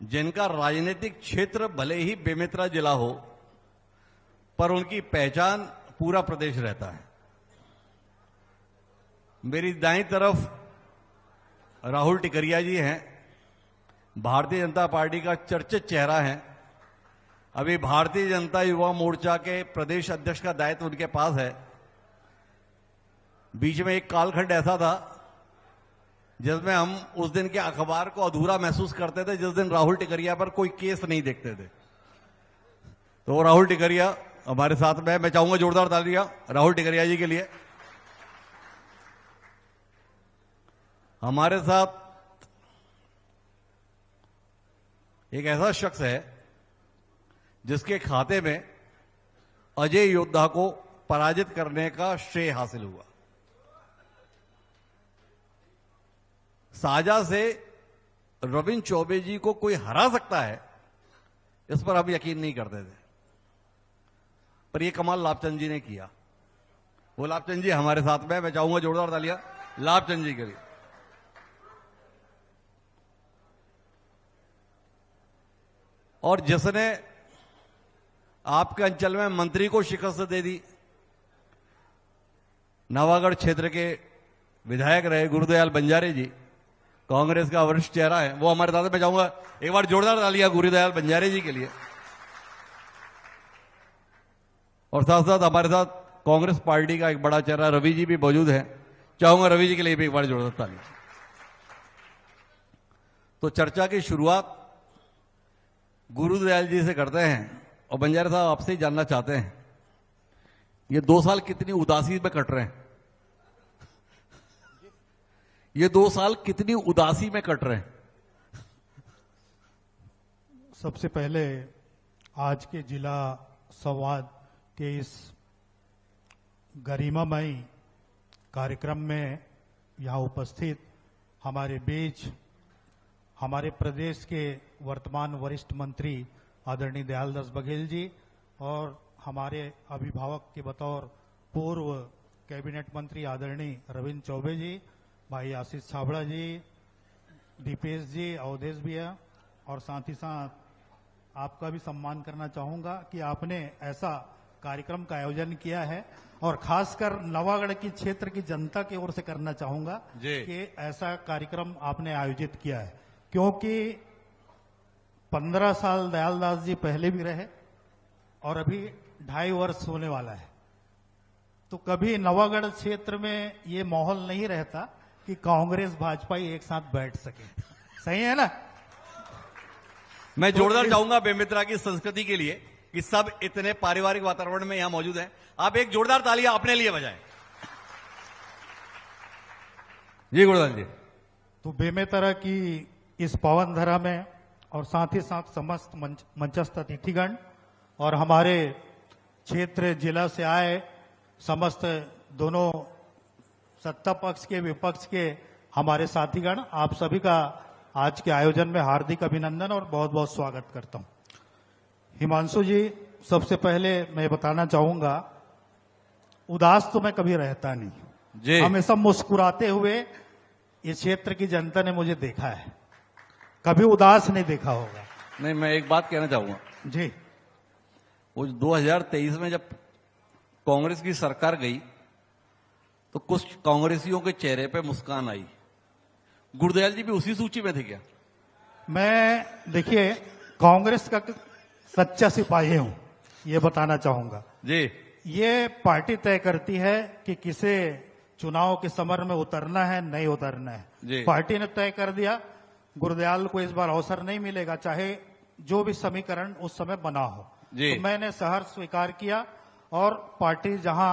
जिनका राजनीतिक क्षेत्र भले ही बेमेतरा जिला हो, पर उनकी पहचान पूरा प्रदेश रहता है। मेरी दाईं तरफ राहुल टिकरिया जी हैं, भारतीय जनता पार्टी का चर्चित चेहरा है। अभी भारतीय जनता युवा मोर्चा के प्रदेश अध्यक्ष का दायित्व उनके पास है। बीच में एक कालखंड ऐसा था जिसमें हम उस दिन के अखबार को अधूरा महसूस करते थे जिस दिन राहुल टिकरिया पर कोई केस नहीं देखते थे। तो राहुल टिकरिया हमारे साथ में, मैं चाहूंगा जोरदार तालियां राहुल टिकरिया जी के लिए। हमारे साथ एक ऐसा शख्स है जिसके खाते में अजय योद्धा को पराजित करने का श्रेय हासिल हुआ। साजा से रविंद्र चौबे जी को कोई हरा सकता है, इस पर हम यकीन नहीं करते थे, पर यह कमाल लाभचंद जी ने किया। वो लाभचंद जी हमारे साथ में, मैं चाहूंगा जोरदार तालियां लाभचंद जी के लिए। और जिसने आपके अंचल में मंत्री को शिकस्त दे दी, नवागढ़ क्षेत्र के विधायक रहे गुरुदयाल बंजारे जी, कांग्रेस का वरिष्ठ चेहरा है, वो हमारे साथ में। चाहूंगा एक बार जोरदार तालियां गुरुदयाल बंजारे जी के लिए। और साथ साथ हमारे साथ कांग्रेस पार्टी का एक बड़ा चेहरा रवि जी भी मौजूद है, चाहूंगा रवि जी के लिए भी एक बार जोरदार तालियां। तो चर्चा की शुरुआत गुरुदयाल जी से करते हैं, और बंजारे साहब आपसे ही जानना चाहते हैं, ये 2 साल कितनी उदासी में कट रहे हैं? ये 2 साल कितनी उदासी में कट रहे हैं? सबसे पहले आज के जिला संवाद के इस गरिमामयी कार्यक्रम में यहाँ उपस्थित हमारे बीच हमारे प्रदेश के वर्तमान वरिष्ठ मंत्री आदरणीय दयालदास बघेल जी और हमारे अभिभावक के बतौर पूर्व कैबिनेट मंत्री आदरणीय रविंद्र चौबे जी, भाई आशीष छाबड़ा जी, दीपेश जी, अवधेश भैया, और साथ ही साथ आपका भी सम्मान करना चाहूंगा कि आपने ऐसा कार्यक्रम का आयोजन किया है, और खासकर नवागढ़ की क्षेत्र की जनता की ओर से करना चाहूंगा कि ऐसा कार्यक्रम आपने आयोजित किया है, क्योंकि 15 साल दयालदास जी पहले भी रहे और अभी 2.5 वर्ष होने वाला है। तो कभी नवागढ़ क्षेत्र में ये माहौल नहीं रहता कि कांग्रेस भाजपा एक साथ बैठ सके। सही है ना? मैं जोरदार चाहूंगा बेमित्रा की संस्कृति के लिए कि सब इतने पारिवारिक वातावरण में यहां मौजूद हैं। आप एक जोरदार तालियां अपने लिए बजाएं। जी गुरुदास जी। तो बेमेतरा की इस पावन धरा में और साथ ही साथ समस्त मंचस्थ अतिथिगण और हमारे क्षेत्र जिला से आए समस्त दोनों सत्ता पक्ष के विपक्ष के हमारे साथीगण, आप सभी का आज के आयोजन में हार्दिक अभिनंदन और बहुत बहुत स्वागत करता हूं। हिमांशु जी, सबसे पहले मैं बताना चाहूंगा, उदास तो मैं कभी रहता नहीं, हमेशा मुस्कुराते हुए इस क्षेत्र की जनता ने मुझे देखा है, कभी उदास नहीं देखा होगा। नहीं, मैं एक बात कहना चाहूंगा जी। वो 2023 में जब कांग्रेस की सरकार गई तो कुछ कांग्रेसियों के चेहरे पे मुस्कान आई। गुरुदयाल जी भी उसी सूची में थे क्या? मैं देखिए कांग्रेस का सच्चा सिपाही हूं, ये बताना चाहूंगा जी। ये पार्टी तय करती है कि किसे चुनाव के समर में उतरना है, नहीं उतरना है। पार्टी ने तय कर दिया, गुरुदयाल को इस बार अवसर नहीं मिलेगा, चाहे जो भी समीकरण उस समय बना हो। तो मैंने सहर्ष स्वीकार किया और पार्टी जहां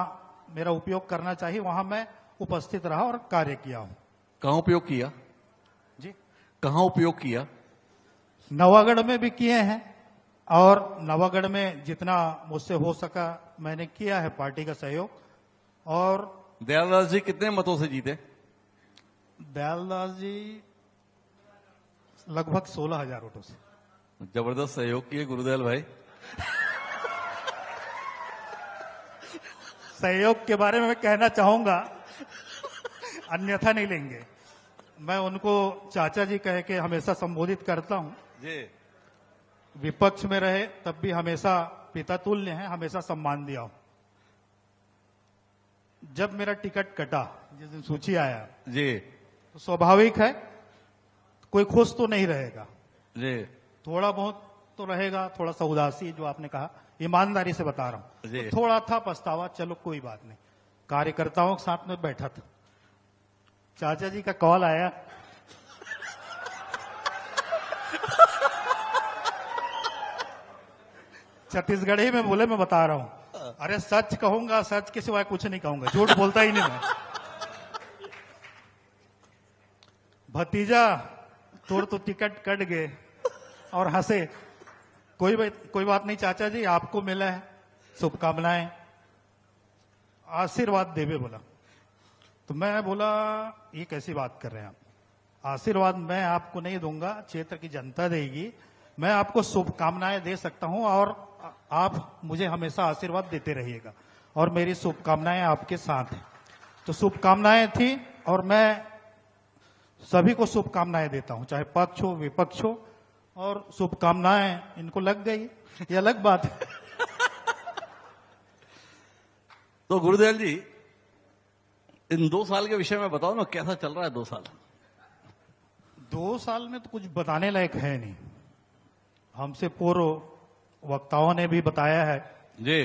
मेरा उपयोग करना चाहिए वहां मैं उपस्थित रहा और कार्य किया हूं। कहां उपयोग किया जी? कहां उपयोग किया? नवागढ़ में भी किए हैं, और नवागढ़ में जितना मुझसे हो सका मैंने किया है पार्टी का सहयोग। और दयालदास जी कितने मतों से जीते? दयालदास जी लगभग 16,000 वोटों से। जबरदस्त सहयोग किए गुरुदयाल भाई। सहयोग के बारे में मैं कहना चाहूंगा, अन्यथा नहीं लेंगे। मैं उनको चाचा जी कह के हमेशा संबोधित करता हूं। जी विपक्ष में रहे तब भी हमेशा पिता तुल्य हैं, हमेशा सम्मान दिया हूं। जब मेरा टिकट कटा, जिस दिन सूची आया, जी तो स्वाभाविक है कोई खुश तो नहीं रहेगा, जी थोड़ा बहुत तो रहेगा, थोड़ा सा उदासी, जो आपने कहा, ईमानदारी से बता रहा हूं। जी। तो थोड़ा था पछतावा, चलो कोई बात नहीं। कार्यकर्ताओं के साथ में बैठा था, चाचा जी का कॉल आया, छत्तीसगढ़ी में बोले, मैं बता रहा हूं, अरे सच कहूंगा, सच के सिवाय कुछ नहीं कहूंगा, झूठ बोलता ही नहीं मैं। भतीजा तोड़ तो टिकट कट गए और हंसे। कोई बात नहीं चाचा जी, आपको मिला है, शुभकामनाएं, आशीर्वाद देवे बोला। तो मैं बोला ये कैसी बात कर रहे हैं आप, आशीर्वाद मैं आपको नहीं दूंगा, क्षेत्र की जनता देगी, मैं आपको शुभकामनाएं दे सकता हूं और आप मुझे हमेशा आशीर्वाद देते रहिएगा और मेरी शुभकामनाएं आपके साथ हैं। तो शुभकामनाएं थी और मैं सभी को शुभकामनाएं देता हूं, चाहे पक्ष हो विपक्ष हो, और शुभकामनाएं इनको लग गई, ये अलग बात है। तो गुरुदेव जी, इन 2 साल के विषय में बताओ ना, कैसा चल रहा है 2 साल? 2 साल में तो कुछ बताने लायक है नहीं। हमसे पूर्व वक्ताओं ने भी बताया है जी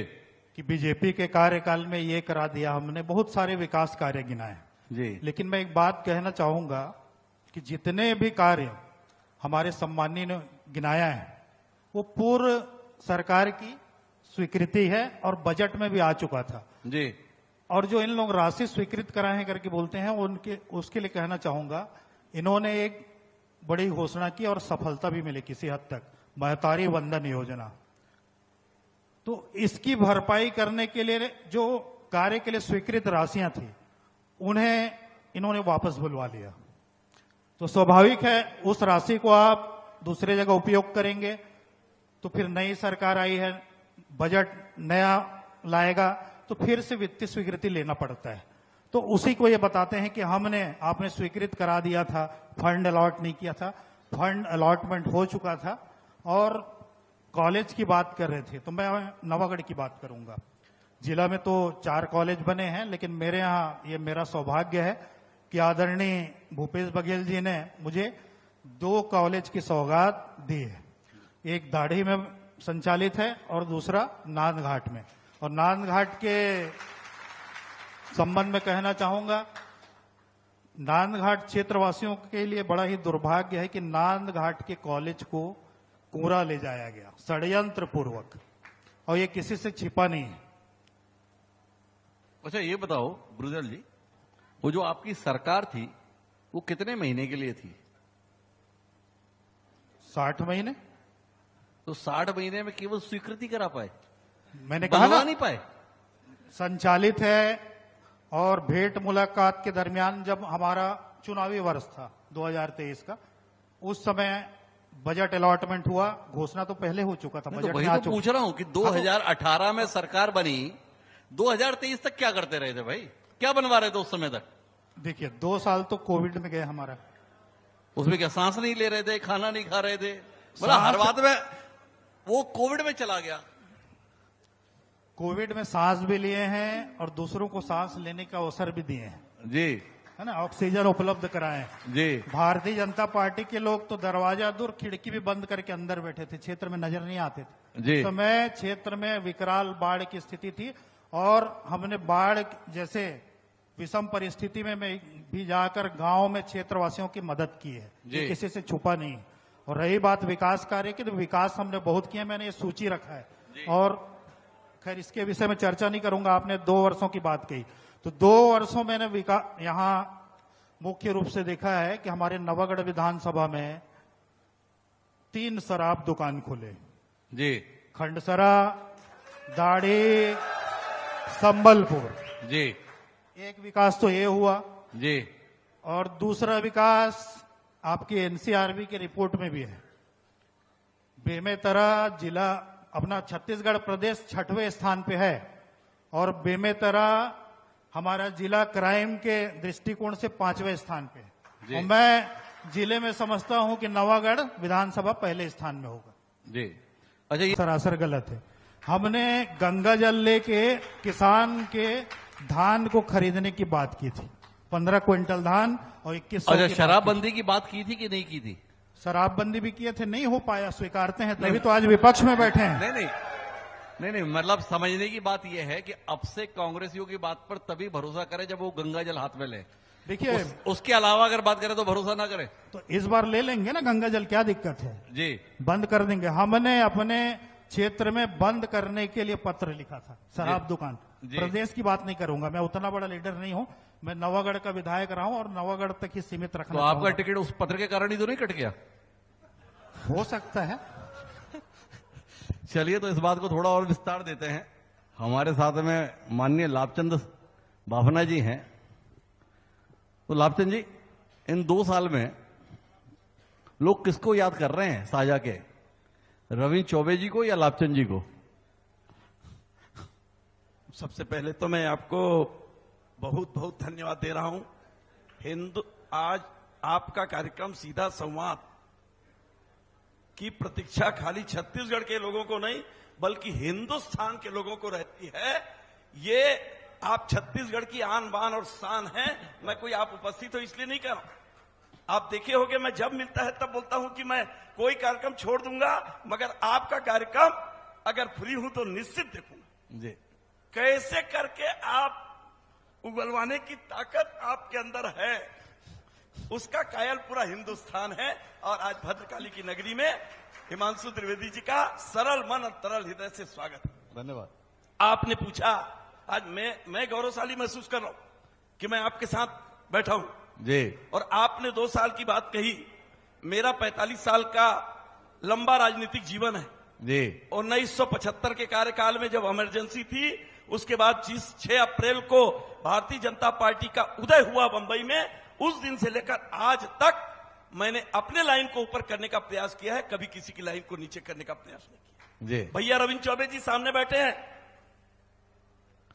कि बीजेपी के कार्यकाल में ये करा दिया, हमने बहुत सारे विकास कार्य गिनाए। जी लेकिन मैं एक बात कहना चाहूंगा कि जितने भी कार्य हमारे सम्मानी ने गिनाया है, वो पूर्व सरकार की स्वीकृति है और बजट में भी आ चुका था। जी और जो इन लोग राशि स्वीकृत कराए हैं करके बोलते हैं, उनके उसके लिए कहना चाहूंगा, इन्होंने एक बड़ी घोषणा की और सफलता भी मिली किसी हद तक, महतारी वंदन योजना। तो इसकी भरपाई करने के लिए जो कार्य के लिए स्वीकृत राशियां थी, उन्हें इन्होंने वापस बुलवा लिया। तो स्वाभाविक है उस राशि को आप दूसरे जगह उपयोग करेंगे, तो फिर नई सरकार आई है, बजट नया लाएगा, तो फिर से वित्तीय स्वीकृति लेना पड़ता है। तो उसी को ये बताते हैं कि आपने स्वीकृत करा दिया था, फंड अलॉट नहीं किया था, फंड अलॉटमेंट हो चुका था। और कॉलेज की बात कर रहे थे, तो मैं नवागढ़ की बात करूंगा। जिला में तो 4 कॉलेज बने हैं, लेकिन मेरे यहाँ ये मेरा सौभाग्य है कि आदरणीय भूपेश बघेल जी ने मुझे 2 कॉलेज की सौगात दी है। एक दाढ़ी में संचालित है और दूसरा नांदघाट में। और नांदघाट के संबंध में कहना चाहूंगा, नांदघाट क्षेत्रवासियों के लिए बड़ा ही दुर्भाग्य है कि नांदघाट के कॉलेज को कूड़ा ले जाया गया षड्यंत्र पूर्वक, और ये किसी से छिपा नहीं है। अच्छा ये बताओ गुरुदेव जी, वो जो आपकी सरकार थी वो कितने महीने के लिए थी? 60 महीने। तो 60 महीने में केवल स्वीकृति करा पाए, मैंने कहा बनवा ना, नहीं पाए। संचालित है। और भेंट मुलाकात के दरमियान जब हमारा चुनावी वर्ष था 2023 का, उस समय बजट अलॉटमेंट हुआ, घोषणा तो पहले हो चुका था, तो बजट वही में आ तो चुका। पूछ रहा हूं कि 2018 में सरकार बनी, 2023 तक क्या करते रहे थे भाई? क्या बनवा रहे थे उस समय तक? देखिए 2 साल तो कोविड में गए हमारा। उसमें क्या सांस नहीं ले रहे थे, खाना नहीं खा रहे थे, मतलब हर बात में वो कोविड में चला गया। कोविड में सांस भी लिए हैं और दूसरों को सांस लेने का अवसर भी दिए हैं, जी है ना, ऑक्सीजन उपलब्ध कराए हैं। जी भारतीय जनता पार्टी के लोग तो दरवाजा दूर खिड़की भी बंद करके अंदर बैठे थे, क्षेत्र में नजर नहीं आते थे। जी। उस समय क्षेत्र में विकराल बाढ़ की स्थिति थी और हमने बाढ़ जैसे विषम परिस्थिति में मैं भी जाकर गांव में क्षेत्रवासियों की मदद की है, ये किसी से छुपा नहीं। और रही बात विकास कार्य की, तो विकास हमने बहुत किया, मैंने ये सूची रखा है। और खैर इसके विषय में चर्चा नहीं करूंगा, आपने 2 वर्षों की बात कही, तो 2 वर्षों मैंने यहाँ मुख्य रूप से देखा है कि हमारे नवागढ़ विधानसभा में 3 शराब दुकान खुले जी खंडसरा, दाढ़ी, संबलपुर जी एक विकास तो ये हुआ जी। और दूसरा विकास आपकी एनसीआरबी की रिपोर्ट में भी है। बेमेतरा जिला अपना छत्तीसगढ़ प्रदेश 6वें स्थान पे है और बेमेतरा हमारा जिला क्राइम के दृष्टिकोण से 5वें स्थान पे है। और मैं जिले में समझता हूं कि नवागढ़ विधानसभा पहले स्थान में होगा। जी अच्छा, ये सरासर गलत है। हमने गंगा जल लेके किसान के धान को खरीदने की बात की थी, 15 क्विंटल धान और 2100 अच्छा, शराबबंदी की बात की थी कि नहीं की थी? शराबबंदी भी किए थे, नहीं हो पाया, स्वीकारते हैं, तभी तो आज विपक्ष में बैठे हैं। नहीं नहीं नहीं नहीं, मतलब समझने की बात यह है कि अब से कांग्रेसियों की बात पर तभी भरोसा करें जब वो गंगा जल हाथ में ले। देखिए उसके अलावा अगर बात करें तो भरोसा ना करें। तो इस बार ले लेंगे ना गंगा जल, क्या दिक्कत है? जी बंद कर देंगे। हमने अपने क्षेत्र में बंद करने के लिए पत्र लिखा था, शराब दुकान। प्रदेश की बात नहीं करूंगा, मैं उतना बड़ा लीडर नहीं हूं, मैं नवागढ़ का विधायक रहा हूं और नवागढ़ तक ही सीमित रखना तो आपका चाहूंगा। टिकट उस पत्र के कारण ही तो नहीं कट गया? हो सकता है। चलिए, तो इस बात को थोड़ा और विस्तार देते हैं। हमारे साथ में माननीय लाभचंद बाफना जी हैं। तो लाभचंद जी, इन 2 साल में लोग किसको याद कर रहे हैं साझा के, रविंद्र चौबे जी को या लाभचंद जी को? सबसे पहले तो मैं आपको बहुत बहुत धन्यवाद दे रहा हूं। आज आपका कार्यक्रम सीधा संवाद की प्रतीक्षा खाली छत्तीसगढ़ के लोगों को नहीं बल्कि हिंदुस्तान के लोगों को रहती है। ये आप छत्तीसगढ़ की आन बान और शान है। मैं कोई आप उपस्थित हो इसलिए नहीं कर रहा हूं। आप देखे होंगे मैं जब मिलता है तब बोलता हूं कि मैं कोई कार्यक्रम छोड़ दूंगा, मगर आपका कार्यक्रम अगर फ्री हूं तो निश्चित देखूंगा। जी, कैसे करके आप उगलवाने की ताकत आपके अंदर है, उसका कायल पूरा हिंदुस्तान है। और आज भद्रकाली की नगरी में हिमांशु त्रिवेदी जी का सरल मन और तरल हृदय से स्वागत है। धन्यवाद। आपने पूछा, आज मैं गौरवशाली महसूस कर रहा हूं कि मैं आपके साथ बैठा हूं। जी, और आपने 2 साल की बात कही। मेरा 45 साल का लंबा राजनीतिक जीवन है। जी, 1975 के कार्यकाल में जब इमरजेंसी थी, उसके बाद जिस 6 अप्रैल को भारतीय जनता पार्टी का उदय हुआ बंबई में, उस दिन से लेकर आज तक मैंने अपने लाइन को ऊपर करने का प्रयास किया है, कभी किसी की लाइन को नीचे करने का प्रयास नहीं किया। जी, भैया रविंद्र चौबे जी सामने बैठे हैं।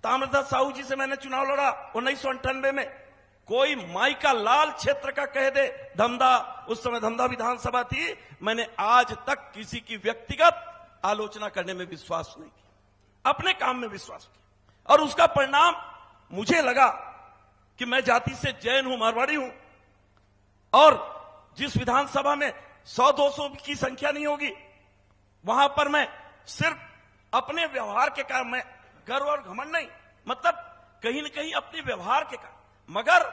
ताम्रध्वज साहू जी से मैंने चुनाव लड़ा 1998 में। कोई माई का लाल क्षेत्र का कह दे, धमदा, उस समय धमदा विधानसभा थी, मैंने आज तक किसी की व्यक्तिगत आलोचना करने में विश्वास नहीं किया, अपने काम में विश्वास किया। और उसका परिणाम मुझे लगा कि मैं जाति से जैन हूं, मारवाड़ी हूं, और जिस विधानसभा में 100-200 की संख्या नहीं होगी, वहां पर मैं सिर्फ अपने व्यवहार के कारण, मैं गर्व और घमंड नहीं, मतलब कहीं न कहीं अपने व्यवहार के कारण, मगर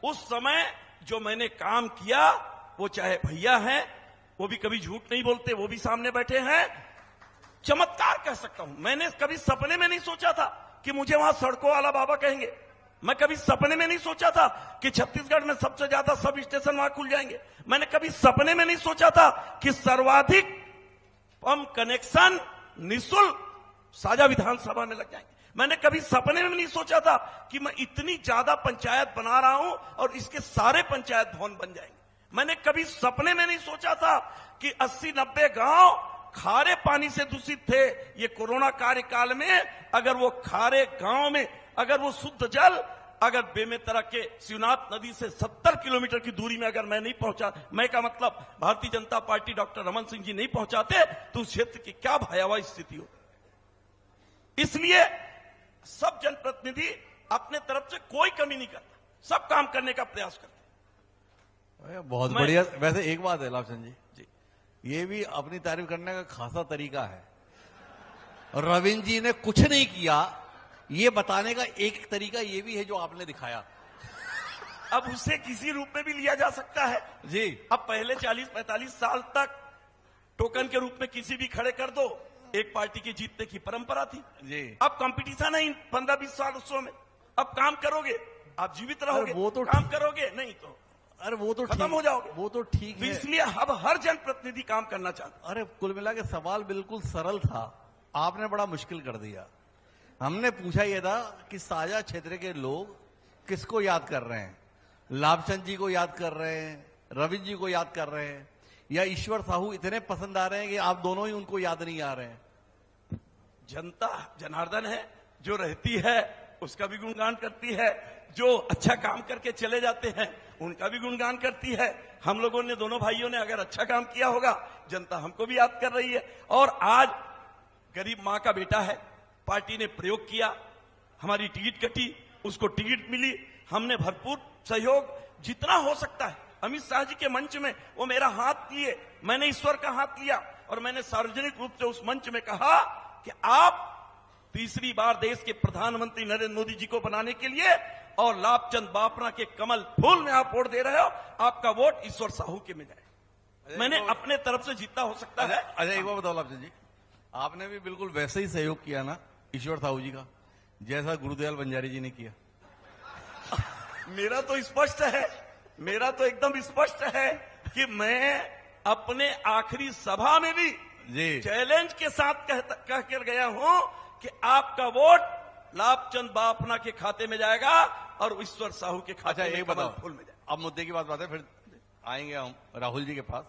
उस समय जो मैंने काम किया, वो चाहे भैया हैं, वो भी कभी झूठ नहीं बोलते, वो भी सामने बैठे हैं, चमत्कार कह सकता हूं। मैंने कभी सपने में नहीं सोचा था कि मुझे वहां सड़कों वाला बाबा कहेंगे। मैं कभी सपने में नहीं सोचा था कि छत्तीसगढ़ में सबसे ज्यादा सब स्टेशन वहां खुल जाएंगे। मैंने कभी सपने में नहीं सोचा था कि सर्वाधिक पंप कनेक्शन निःशुल्क साझा विधानसभा में लग जाएंगे। मैंने कभी सपने में नहीं सोचा था कि मैं इतनी ज्यादा पंचायत बना रहा हूं और इसके सारे पंचायत भवन बन जाएंगे। मैंने कभी सपने में नहीं सोचा था कि 80-90 गांव खारे पानी से दूषित थे। ये कोरोना कार्यकाल में अगर वो खारे गांव में अगर वो शुद्ध जल अगर बेमेतरा के शिवनाथ नदी से 70 किलोमीटर की दूरी में अगर मैं नहीं पहुंचा, मैं का मतलब भारतीय जनता पार्टी डॉक्टर रमन सिंह जी नहीं पहुंचाते, तो उस क्षेत्र की क्या भयावह स्थिति हो। इसलिए सब जनप्रतिनिधि अपने तरफ से कोई कमी नहीं करता, सब काम करने का प्रयास करते। बहुत बढ़िया। वैसे एक बात है लाभचंद जी, ये भी अपनी तारीफ करने का खासा तरीका है। रविंद्र जी ने कुछ नहीं किया, ये बताने का एक तरीका ये भी है जो आपने दिखाया। अब उसे किसी रूप में भी लिया जा सकता है जी। अब पहले 40-45 साल तक टोकन के रूप में किसी भी खड़े कर दो, एक पार्टी की जीतने की परंपरा थी जी। अब कंपटीशन है 15-20 साल उसमें। अब काम करोगे, आप जीवित रहोगे, वो तो काम करोगे नहीं तो अरे वो तो खत्म हो जाओगे। वो तो ठीक तो है। इसलिए अब हर जनप्रतिनिधि काम करना चाहता। अरे कुल मिला के सवाल बिल्कुल सरल था, आपने बड़ा मुश्किल कर दिया। हमने पूछा यह था कि साझा क्षेत्र के लोग किसको याद कर रहे हैं, लाभचंद जी को याद कर रहे हैं, रविंद्र जी को याद कर रहे हैं, या ईश्वर साहू इतने पसंद आ रहे हैं कि आप दोनों ही उनको याद नहीं आ रहे हैं। जनता जनार्दन है, जो रहती है उसका भी गुणगान करती है, जो अच्छा काम करके चले जाते हैं उनका भी गुणगान करती है। हम लोगों ने, दोनों भाइयों ने अगर अच्छा काम किया होगा, जनता हमको भी याद कर रही है। और आज गरीब मां का बेटा है, पार्टी ने प्रयोग किया, हमारी टिकट कटी, उसको टिकट मिली, हमने भरपूर सहयोग जितना हो सकता है। अमित शाह जी के मंच में वो मेरा हाथ लिए, मैंने ईश्वर का हाथ लिया और मैंने सार्वजनिक रूप से उस मंच में कहा कि आप तीसरी बार देश के प्रधानमंत्री नरेंद्र मोदी जी को बनाने के लिए और लाभचंद बाफना के कमल फूल में आप वोट दे रहे हो, आपका वोट ईश्वर साहू के में जाए। मैंने अपने तरफ से जितना हो सकता है। अच्छा एक बार बताओ लाभचंद जी, आपने भी बिल्कुल वैसे ही सहयोग किया ना ईश्वर साहू जी का, जैसा गुरुदयाल बंजारी जी ने किया। मेरा तो स्पष्ट है, मेरा तो एकदम स्पष्ट है कि मैं अपने आखिरी सभा में भी जी चैलेंज के साथ कह कर गया हूं कि आपका वोट लाभचंद बाफना के खाते में जाएगा और ईश्वर साहू के खाते में कमल फूल में जाएगा। अब मुद्दे की बात है, फिर आएंगे हम राहुल जी के पास।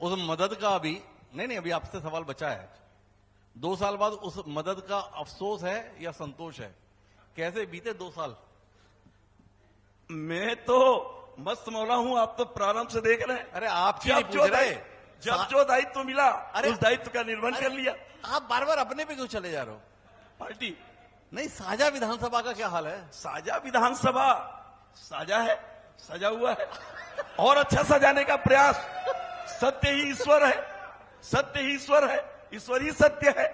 उस मदद का अभी नहीं, अभी आपसे सवाल बचा है। 2 साल बाद उस मदद का अफसोस है या संतोष है? कैसे बीते 2 साल? मैं तो मस्त मौला हूं, आप तो प्रारंभ से देख रहे हैं। अरे आप जब जो दायित्व मिला उस दायित्व का निर्वहन कर लिया। आप बार बार अपने पे क्यों चले जा रहे हो? पार्टी नहीं, साझा विधानसभा का क्या हाल है? साझा विधानसभा साझा है, सजा हुआ है और अच्छा सजाने का प्रयास। सत्य ही ईश्वर है, सत्य ही ईश्वर है, ईश्वर ही सत्य है।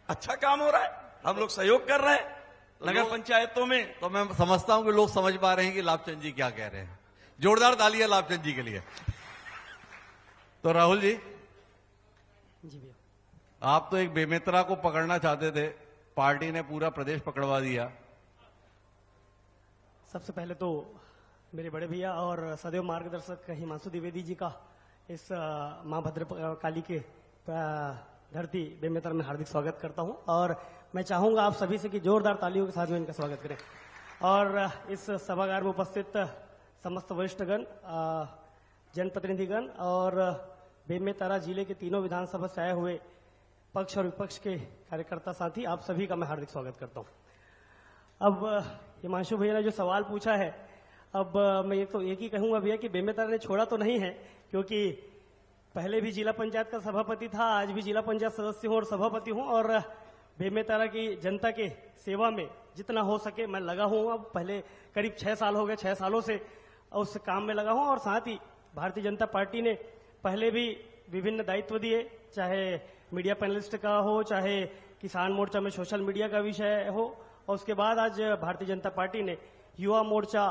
अच्छा काम हो रहा है, हम लोग सहयोग कर रहे हैं नगर पंचायतों में। तो मैं समझता हूं कि लोग समझ पा रहे हैं कि लाभचंद जी क्या कह रहे हैं। जोरदार तालियां लाभचंद जी के लिए। तो राहुल जी भैया, आप तो एक बेमित्रा को पकड़ना चाहते थे, पार्टी ने पूरा प्रदेश पकड़वा दिया। सबसे पहले तो मेरे बड़े भैया और सदैव मार्गदर्शक हिमांशु द्विवेदी जी का इस मां भद्र काली के धरती बेमेतरा में हार्दिक स्वागत करता हूं और मैं चाहूंगा आप सभी से कि जोरदार तालियों के साथ में इनका स्वागत करें। और इस सभागार में उपस्थित समस्त वरिष्ठगण, जनप्रतिनिधिगण और बेमेतरा जिले के तीनों विधानसभा से आए हुए पक्ष और विपक्ष के कार्यकर्ता साथी, आप सभी का मैं हार्दिक स्वागत करता हूं। अब हिमांशु भैया ने जो सवाल पूछा है, अब मैं एक ही कहूंगा भैया कि बेमेतरा ने छोड़ा तो नहीं है, क्योंकि पहले भी जिला पंचायत का सभापति था, आज भी जिला पंचायत सदस्य हूं और सभापति हूं और बेमेतरा की जनता के सेवा में जितना हो सके मैं लगा हूं। अब पहले करीब 6 साल हो गए, 6 सालों से उस काम में लगा हूं और साथ ही भारतीय जनता पार्टी ने पहले भी विभिन्न दायित्व दिए, चाहे मीडिया पैनलिस्ट का हो, चाहे किसान मोर्चा में सोशल मीडिया का विषय हो, और उसके बाद आज भारतीय जनता पार्टी ने युवा मोर्चा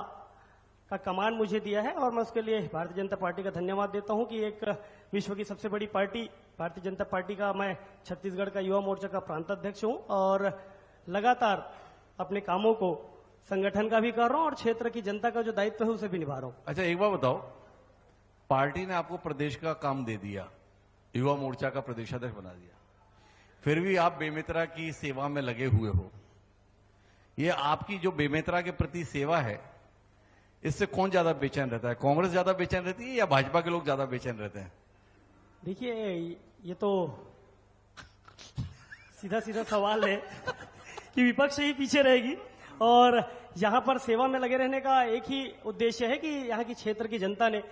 का कमान मुझे दिया है और मैं उसके लिए भारतीय जनता पार्टी का धन्यवाद देता हूं कि एक विश्व की सबसे बड़ी पार्टी भारतीय जनता पार्टी का मैं छत्तीसगढ़ का युवा मोर्चा का प्रांत अध्यक्ष हूं और लगातार अपने कामों को संगठन का भी कर रहा हूं और क्षेत्र की जनता का जो दायित्व है उसे भी निभा रहा हूं। अच्छा एक बार बताओ, पार्टी ने आपको प्रदेश का काम दे दिया, युवा मोर्चा का प्रदेशाध्यक्ष बना दिया, फिर भी आप बेमेतरा की सेवा में लगे हुए हो। ये आपकी जो बेमेतरा के प्रति सेवा है, इससे कौन ज्यादा बेचैन रहता है? कांग्रेस ज्यादा बेचैन रहती है या भाजपा के लोग ज्यादा बेचैन रहते हैं? देखिए, ये तो सीधा सीधा सवाल है कि विपक्ष ही पीछे रहेगी और यहां पर सेवा में लगे रहने का एक ही उद्देश्य है कि यहां की क्षेत्र की जनता ने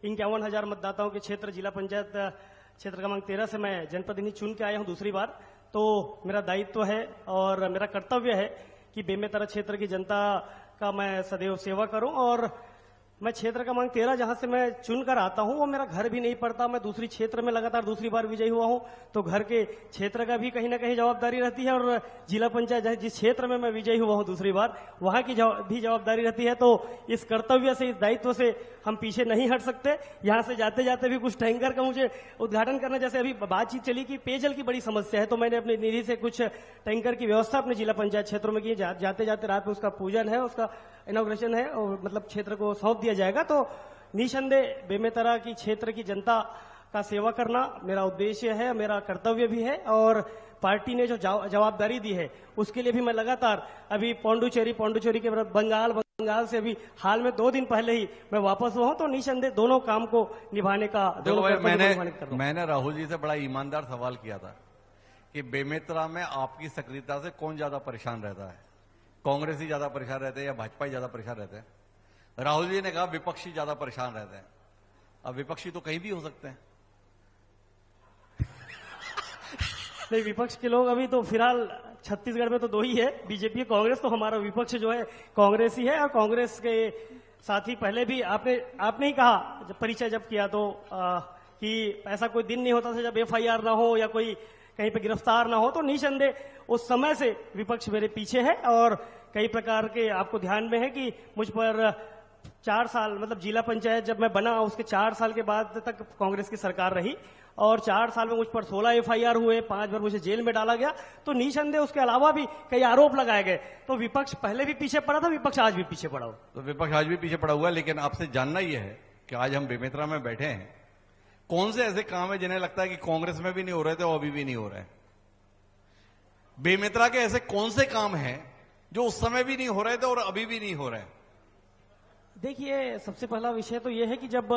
51,000 मतदाताओं के क्षेत्र जिला पंचायत क्षेत्र क्रमांक 13 से मैं जनप्रतिनिधि चुन के आया हूं दूसरी बार, तो मेरा दायित्व है और मेरा कर्तव्य है कि बेमेतरा क्षेत्र की जनता का मैं सदैव सेवा करूं और मैं क्षेत्र क्रमांक 13 जहां से मैं चुनकर आता हूं वो मेरा घर भी नहीं पड़ता। मैं दूसरी क्षेत्र में लगातार दूसरी बार विजयी हुआ हूं, तो घर के क्षेत्र का भी कहीं ना कहीं जवाबदारी रहती है और जिला पंचायत जिस क्षेत्र में मैं विजयी हुआ हूं दूसरी बार, वहां की भी जवाबदारी रहती है। तो इस कर्तव्य से, इस दायित्व से हम पीछे नहीं हट सकते। यहां से जाते जाते भी कुछ टैंकर का मुझे उद्घाटन करना, जैसे अभी बातचीत चली कि पेयजल की बड़ी समस्या है, तो मैंने अपनी निधि से कुछ टैंकर की व्यवस्था अपने जिला पंचायत क्षेत्रों में की। जाते जाते रात में उसका पूजन है, उसका इनॉग्रेशन है और मतलब क्षेत्र को सौंप दिया जाएगा। तो निसंदेह बेमेतरा की क्षेत्र की जनता का सेवा करना मेरा उद्देश्य है, मेरा कर्तव्य भी है और पार्टी ने जो जवाबदारी दी है उसके लिए भी मैं लगातार अभी पौंडुचेरी के बंगाल से अभी हाल में 2 दिन पहले ही मैं वापस हुआ हूं। तो निसंदेह दोनों काम को निभाने का मैंने राहुल जी से बड़ा ईमानदार सवाल किया था कि बेमेतरा में आपकी सक्रियता से कौन ज्यादा परेशान रहता है, कांग्रेस ही ज्यादा परेशान रहते हैं या भाजपा ही ज्यादा परेशान रहते हैं? राहुल जी ने कहा विपक्षी ज्यादा परेशान रहते हैं। अब विपक्षी तो कहीं भी हो सकते हैं। नहीं, विपक्ष के लोग अभी तो फिलहाल छत्तीसगढ़ में तो दो ही है, बीजेपी और कांग्रेस। तो हमारा विपक्ष जो है कांग्रेस ही है, और कांग्रेस के साथ ही पहले भी आपने ही कहा जब परिचय जब किया तो कि ऐसा कोई दिन नहीं होता था जब FIR ना हो या कोई कहीं पे गिरफ्तार ना हो। तो निसंदेह उस समय से विपक्ष मेरे पीछे है, और कई प्रकार के आपको ध्यान में है कि मुझ पर 4 साल, मतलब जिला पंचायत जब मैं बना उसके 4 साल के बाद तक कांग्रेस की सरकार रही, और 4 साल में मुझ पर 16 FIR हुए, 5 बार मुझे जेल में डाला गया। तो निसंदेह उसके अलावा भी कई आरोप लगाए गए। तो विपक्ष पहले भी पीछे पड़ा था, विपक्ष आज भी पीछे पड़ा हो। तो विपक्ष आज भी पीछे पड़ा हुआ है, लेकिन आपसे जानना यह है कि आज हम बेमेतरा में बैठे हैं, कौन से ऐसे काम है जिन्हें लगता है कि कांग्रेस में भी नहीं हो रहे थे और अभी भी नहीं हो रहे हैं? बेमेतरा के ऐसे कौन से काम हैं जो उस समय भी नहीं हो रहे थे और अभी भी नहीं हो रहे हैं? देखिए, सबसे पहला विषय तो यह है कि जब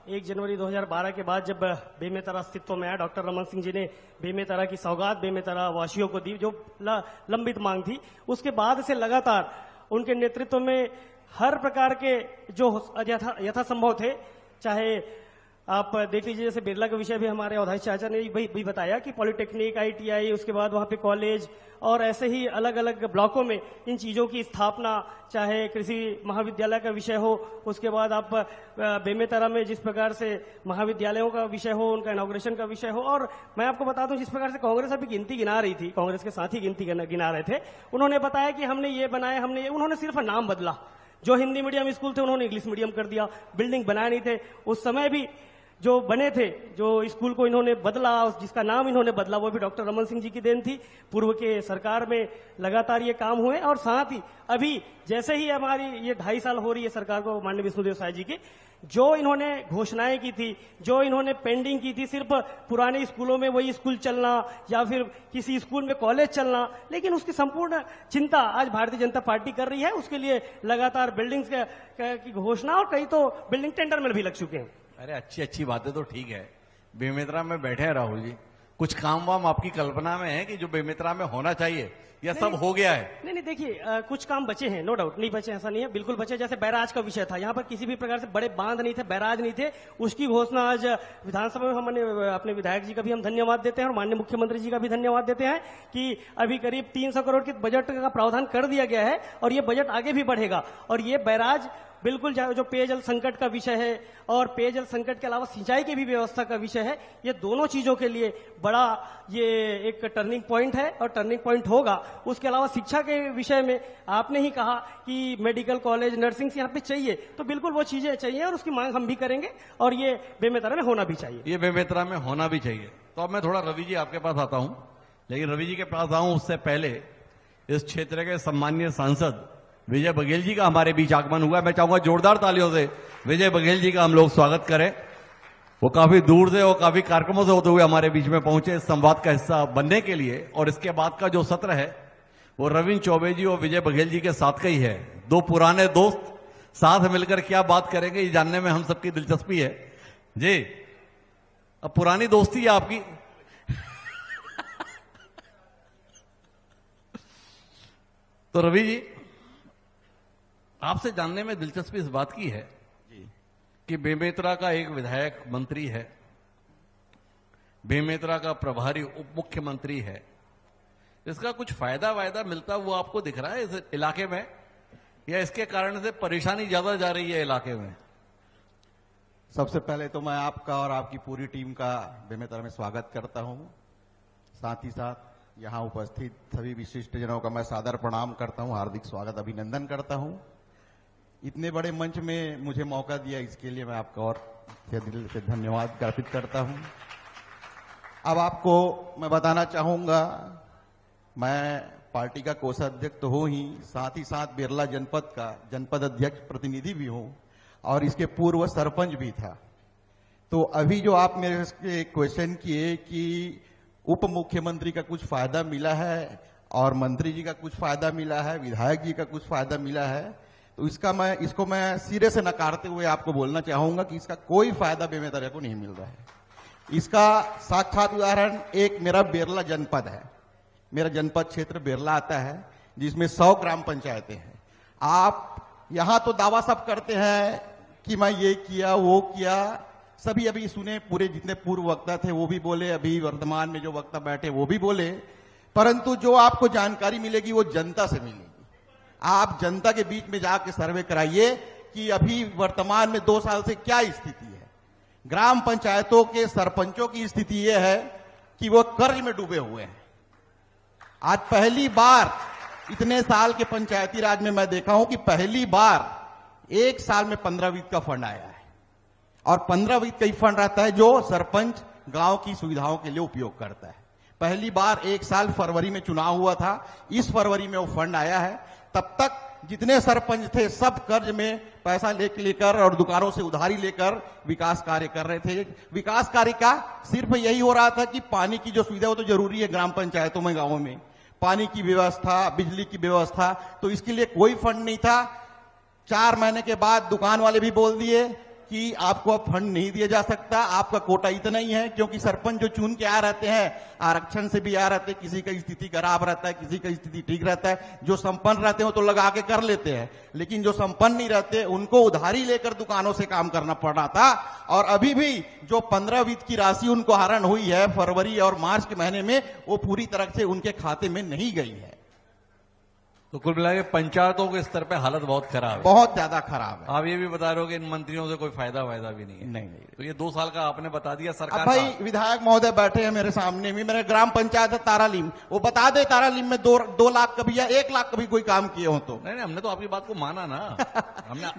1 जनवरी 2012 के बाद जब बेमेतरा अस्तित्व में आया, डॉक्टर रमन सिंह जी ने बेमेतरा की सौगात बेमेतरा वासियों को दी, जो लंबित मांग थी। उसके बाद से लगातार उनके नेतृत्व में हर प्रकार के जो यथासंभव थे, चाहे आप देख लीजिए जैसे बिरला का विषय भी हमारे अवधाई चाचा ने भी बताया कि पॉलिटेक्निक, ITI, उसके बाद वहां पे कॉलेज, और ऐसे ही अलग अलग ब्लॉकों में इन चीजों की स्थापना, चाहे कृषि महाविद्यालय का विषय हो, उसके बाद आप बेमेतरा में जिस प्रकार से महाविद्यालयों का विषय हो, उनका इनॉग्रेशन का विषय हो। और मैं आपको बता दूं, जिस प्रकार से कांग्रेस अभी गिनती गिना रही थी, कांग्रेस के साथ ही गिनती गिना रहे थे, उन्होंने बताया कि हमने ये बनाया, हमने ये, उन्होंने सिर्फ नाम बदला। जो हिंदी मीडियम स्कूल थे उन्होंने इंग्लिश मीडियम कर दिया, बिल्डिंग बनाए नहीं थे। उस समय भी जो बने थे, जो स्कूल को इन्होंने बदला, जिसका नाम इन्होंने बदला, वो भी डॉक्टर रमन सिंह जी की देन थी। पूर्व के सरकार में लगातार ये काम हुए, और साथ ही अभी जैसे ही हमारी ये 2.5 साल हो रही है सरकार को, माननीय विष्णुदेव साय जी की, जो इन्होंने घोषणाएं की थी, जो इन्होंने पेंडिंग की थी, सिर्फ पुराने स्कूलों में वही स्कूल चलना या फिर किसी स्कूल में कॉलेज चलना, लेकिन उसकी संपूर्ण चिंता आज भारतीय जनता पार्टी कर रही है। उसके लिए लगातार बिल्डिंग्स की घोषणा, और कई तो बिल्डिंग टेंडर में भी लग चुके हैं। अरे अच्छी बातें तो ठीक है, बेमेतरा में बैठे हैं राहुल जी, कुछ काम वाम आपकी कल्पना में है कि जो बेमेतरा में होना चाहिए, या सब हो गया है? नहीं, देखिए, कुछ काम बचे हैं, नो डाउट, नहीं बचे ऐसा नहीं है, बिल्कुल बचे। जैसे बैराज का विषय था, यहाँ पर किसी भी प्रकार से बड़े बांध नहीं थे, बैराज नहीं थे, उसकी घोषणा आज विधानसभा में हमने अपने विधायक जी का भी हम धन्यवाद देते हैं और माननीय मुख्यमंत्री जी का भी धन्यवाद देते हैं कि अभी करीब 300 करोड़ के बजट का प्रावधान कर दिया गया है, और ये बजट आगे भी बढ़ेगा। और ये बैराज बिल्कुल जो पेयजल संकट का विषय है, और पेयजल संकट के अलावा सिंचाई की भी व्यवस्था का विषय है, ये दोनों चीजों के लिए बड़ा ये एक टर्निंग पॉइंट है और टर्निंग पॉइंट होगा। उसके अलावा शिक्षा के विषय में आपने ही कहा कि मेडिकल कॉलेज, नर्सिंग यहाँ पे चाहिए, तो बिल्कुल वो चीजें चाहिए और उसकी मांग हम भी करेंगे, और ये बेमेतरा में होना भी चाहिए। ये बेमेतरा में होना भी चाहिए। तो अब मैं थोड़ा रवि जी आपके पास आता हूं, लेकिन रवि जी के पास आऊं उससे पहले इस क्षेत्र के सम्माननीय सांसद विजय बघेल जी का हमारे बीच आगमन हुआ। मैं चाहूंगा जोरदार तालियों से विजय बघेल जी का हम लोग स्वागत करें। वो काफी दूर से और काफी कार्यक्रमों से होते हुए हमारे बीच में पहुंचे इस संवाद का हिस्सा बनने के लिए। और इसके बाद का जो सत्र है वो रविंद्र चौबे जी और विजय बघेल जी के साथ का ही है। 2 पुराने दोस्त साथ मिलकर क्या बात करेंगे ये जानने में हम सबकी दिलचस्पी है जी। अब पुरानी दोस्ती है आपकी तो रवि जी, आपसे जानने में दिलचस्पी इस बात की है कि बेमेतरा का एक विधायक मंत्री है, बेमेतरा का प्रभारी उप मुख्यमंत्री है, इसका कुछ फायदा वायदा मिलता हुआ आपको दिख रहा है इस इलाके में, या इसके कारण से परेशानी ज्यादा जा रही है इलाके में? सबसे पहले तो मैं आपका और आपकी पूरी टीम का बेमेतरा में स्वागत करता हूं। साथ ही साथ यहां उपस्थित सभी विशिष्ट जनों का मैं सादर प्रणाम करता हूं, हार्दिक स्वागत अभिनंदन करता हूं। इतने बड़े मंच में मुझे मौका दिया, इसके लिए मैं आपका और दिल से धन्यवाद ज्ञापित करता हूं। अब आपको मैं बताना चाहूंगा, मैं पार्टी का कोषाध्यक्ष तो हूं ही, साथ बिरला जनपद का जनपद अध्यक्ष प्रतिनिधि भी हूं और इसके पूर्व सरपंच भी था। तो अभी जो आप मेरे से क्वेश्चन किए कि उप मुख्यमंत्री का कुछ फायदा मिला है और मंत्री जी का कुछ फायदा मिला है, विधायक जी का कुछ फायदा मिला है, तो इसको मैं सिरे से नकारते हुए आपको बोलना चाहूंगा कि इसका कोई फायदा बेमेतरा को नहीं मिल रहा है। इसका साक्षात उदाहरण एक मेरा बिरला जनपद है, मेरा जनपद क्षेत्र बिरला आता है। जिसमें 100 ग्राम पंचायतें हैं। आप यहां तो दावा सब करते हैं कि मैं ये किया वो किया, सभी अभी सुने, पूरे जितने पूर्व वक्ता थे वो भी बोले, अभी वर्तमान में जो वक्ता बैठे वो भी बोले, परंतु जो आपको जानकारी मिलेगी वो जनता से मिलेगी। आप जनता के बीच में जाके सर्वे कराइए कि अभी वर्तमान में 2 साल से क्या स्थिति है। ग्राम पंचायतों के सरपंचों की स्थिति यह है कि वो कर्ज में डूबे हुए हैं। आज पहली बार इतने साल के पंचायती राज में मैं देखा हूं कि पहली बार एक साल में 15 वित्त का फंड आया है, और 15 वित्त का ही फंड रहता है जो सरपंच गांव की सुविधाओं के लिए उपयोग करता है। पहली बार एक साल फरवरी में चुनाव हुआ था, इस फरवरी में वो फंड आया है। तब तक जितने सरपंच थे सब कर्ज में पैसा लेकर और दुकानों से उधारी लेकर विकास कार्य कर रहे थे। विकास कार्य का सिर्फ यही हो रहा था कि पानी की जो सुविधा वो तो जरूरी है ग्राम पंचायतों में, गांवों में पानी की व्यवस्था, बिजली की व्यवस्था, तो इसके लिए कोई फंड नहीं था। 4 महीने के बाद दुकान वाले भी बोल दिए कि आपको अब फंड नहीं दिया जा सकता, आपका कोटा इतना ही है, क्योंकि सरपंच जो चुन के आ रहते हैं आरक्षण से भी आ रहते हैं, किसी का स्थिति खराब रहता है, किसी का स्थिति ठीक रहता है। जो संपन्न रहते हैं वो तो लगा के कर लेते हैं, लेकिन जो संपन्न नहीं रहते उनको उधारी लेकर दुकानों से काम करना पड़ रहा था। और अभी भी जो 15 वित्त की राशि उनको हरण हुई है फरवरी और मार्च के महीने में, वो पूरी तरह से उनके खाते में नहीं गई है। तो कुल मिला के पंचायतों के स्तर पे हालत बहुत खराब है, बहुत ज्यादा खराब है। आप ये भी बता रहे हो कि इन मंत्रियों से कोई फायदा भी नहीं है। नहीं। तो ये 2 साल का आपने बता दिया सरकार अब भाई का। विधायक महोदय बैठे हैं मेरे सामने भी, मेरे ग्राम पंचायत है तारालीम, वो बता दे तारालीम में 2 लाख कभी या 1 लाख कभी कोई काम किए हो तो। नहीं, हमने तो आपकी बात को माना ना। हमने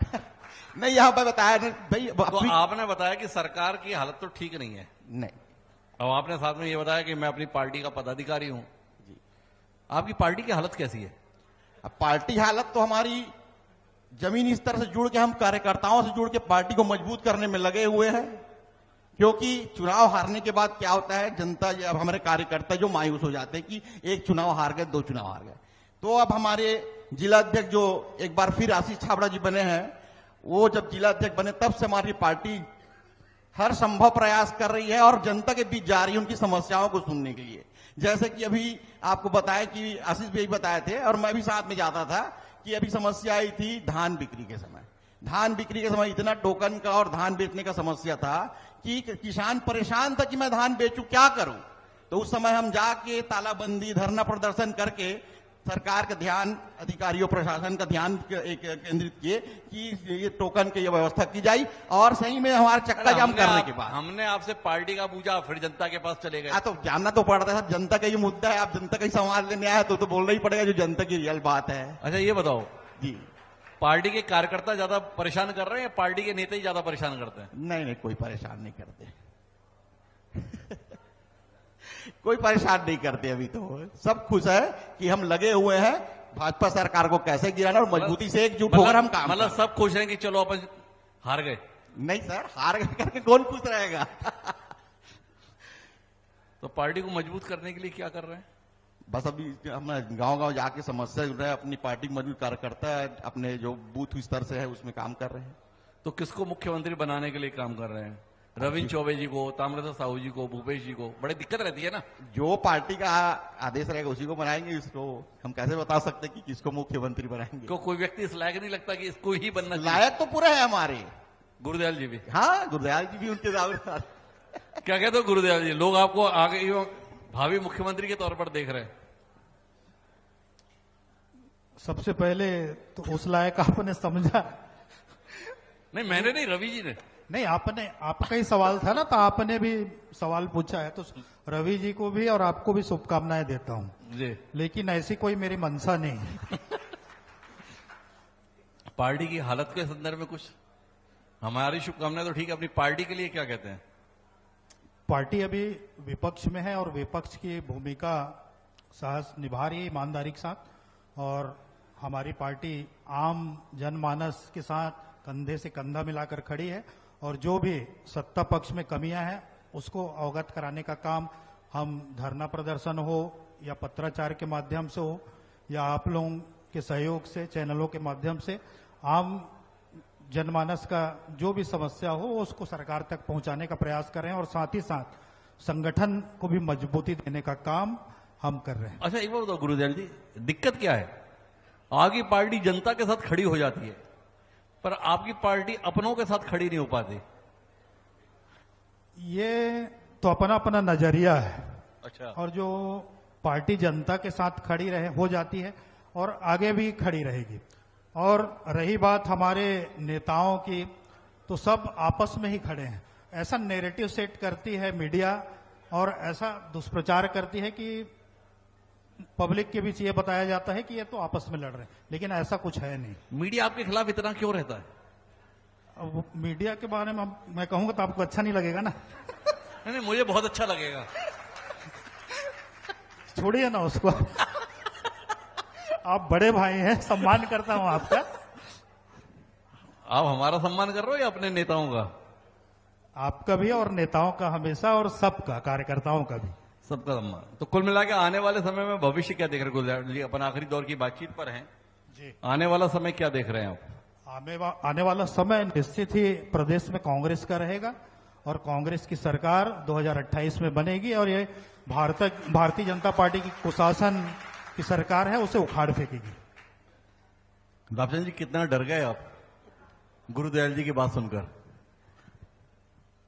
नहीं, यहाँ पे बताया नहीं भाई। तो आपने बताया कि सरकार की हालत तो ठीक नहीं है, नहीं, और आपने साथ में ये बताया कि मैं अपनी पार्टी का पदाधिकारी हूं। आपकी पार्टी की हालत कैसी है? अब पार्टी हालत तो हमारी जमीनी स्तर से जुड़ के, हम कार्यकर्ताओं से जुड़ के पार्टी को मजबूत करने में लगे हुए हैं। क्योंकि चुनाव हारने के बाद क्या होता है, जनता अब हमारे कार्यकर्ता जो मायूस हो जाते हैं कि एक चुनाव हार गए, 2 चुनाव हार गए। तो अब हमारे जिला अध्यक्ष जो एक बार फिर आशीष छाबड़ा जी बने हैं, वो जब जिला अध्यक्ष बने तब से हमारी पार्टी हर संभव प्रयास कर रही है और जनता के बीच जा रही है उनकी समस्याओं को सुनने के लिए। जैसे कि अभी आपको बताया कि आशीष भाई बताए थे और मैं भी साथ में जाता था कि अभी समस्या आई थी धान बिक्री के समय। धान बिक्री के समय इतना टोकन का और धान बेचने का समस्या था कि किसान परेशान था कि मैं धान बेचूं, क्या करूं। तो उस समय हम जाके तालाबंदी, धरना प्रदर्शन करके सरकार का ध्यान, अधिकारियों प्रशासन का ध्यान केंद्रित किए कि ये टोकन की व्यवस्था की जाए। और सही में हमारा चक्का जाम करने के बाद हमने आपसे पार्टी का पूछा, फिर जनता के पास चले गए। तो जानना तो पड़ता है, जनता का ये मुद्दा है, आप जनता का ही संवाद लेने आए तो बोलना ही पड़ेगा जो जनता की रियल बात है। अच्छा ये बताओ जी, पार्टी के कार्यकर्ता ज्यादा परेशान कर रहे हैं या पार्टी के नेता ही ज्यादा परेशान करते हैं? नहीं, कोई परेशान नहीं करते। कोई परेशान नहीं करते। अभी तो सब खुश है कि हम लगे हुए हैं भाजपा सरकार को कैसे गिराना और मजबूती से एकजुट होकर हम काम मतलब सब खुश हैं कि चलो अपन हार गए? नहीं सर, हार गए करके कौन खुश रहेगा। तो पार्टी को मजबूत करने के लिए क्या कर रहे हैं? बस अभी हम गांव-गांव जाके समस्या जो है अपनी पार्टी को मजबूत कार्यकर्ता अपने जो बूथ स्तर से है उसमें काम कर रहे हैं। तो किसको मुख्यमंत्री बनाने के लिए काम कर रहे हैं? रविंद्र चौबे जी को, ताम्रध्वज साहू जी को, भूपेश जी को? बड़ी दिक्कत रहती है ना। जो पार्टी का आदेश रहेगा उसी को बनाएंगे। इसको हम कैसे बता सकते कि किसको मुख्यमंत्री बनाएंगे? कोई व्यक्ति इस लायक नहीं लगता कि इसको ही बनना चाहिए? लायक तो पूरे है हमारे गुरुदयाल जी भी। हाँ, गुरुदयाल जी भी उनके साथ। क्या कहते हो गुरुदयाल जी? लोग आपको आगे भावी मुख्यमंत्री के तौर पर देख रहे हैं। सबसे पहले तो उस लायक आपने समझा नहीं, मैंने नहीं, रवि जी ने। नहीं, आपका ही सवाल था ना, तो आपने भी सवाल पूछा है, तो रवि जी को भी और आपको भी शुभकामनाएं देता हूं जी। लेकिन ऐसी कोई मेरी मंशा नहीं है। पार्टी की हालत के संदर्भ में कुछ हमारी शुभकामनाएं तो ठीक है, अपनी पार्टी के लिए क्या कहते हैं? पार्टी अभी विपक्ष में है और विपक्ष की भूमिका साहस निभा रही है ईमानदारी के साथ, और हमारी पार्टी आम जनमानस के साथ कंधे से कंधा मिलाकर खड़ी है, और जो भी सत्ता पक्ष में कमियां हैं उसको अवगत कराने का काम हम धरना प्रदर्शन हो या पत्राचार के माध्यम से हो या आप लोगों के सहयोग से, चैनलों के माध्यम से आम जनमानस का जो भी समस्या हो उसको सरकार तक पहुंचाने का प्रयास कर रहे हैं, और साथ ही साथ संगठन को भी मजबूती देने का काम हम कर रहे हैं। अच्छा एक बात बताओ गुरुदयाल जी, दिक्कत क्या है? आपकी पार्टी जनता के साथ खड़ी हो जाती है, पर आपकी पार्टी अपनों के साथ खड़ी नहीं हो पाती। ये तो अपना अपना नजरिया है। अच्छा। और जो पार्टी जनता के साथ खड़ी रहे हो जाती है और आगे भी खड़ी रहेगी। और रही बात हमारे नेताओं की, तो सब आपस में ही खड़े हैं। ऐसा नैरेटिव सेट करती है मीडिया और ऐसा दुष्प्रचार करती है कि पब्लिक के बीच ये बताया जाता है कि ये तो आपस में लड़ रहे हैं, लेकिन ऐसा कुछ है नहीं। मीडिया आपके खिलाफ इतना क्यों रहता है? अब मीडिया के बारे में मैं कहूंगा तो आपको अच्छा नहीं लगेगा ना। नहीं, मुझे बहुत अच्छा लगेगा। छोड़िए ना उसको। आप बड़े भाई हैं, सम्मान करता हूं आपका। आप हमारा सम्मान कर रहे हो या अपने नेताओं का? आपका भी और नेताओं का हमेशा, और सबका, कार्यकर्ताओं का भी, सबका सम्मान। तो कुल मिला के आने वाले समय में भविष्य क्या देख रहे हैं गुलजार जी? अपन आखिरी दौर की बातचीत पर हैं जी। आने वाला समय क्या देख रहे हैं आप? आने वाला समय निश्चित ही प्रदेश में कांग्रेस का रहेगा और कांग्रेस की सरकार 2028 में बनेगी और ये भारतीय जनता पार्टी की कुशासन की सरकार है, उसे उखाड़ फेंकेगी। लापचंद जी, कितना डर गए आप गुरुदयाल जी की बात सुनकर?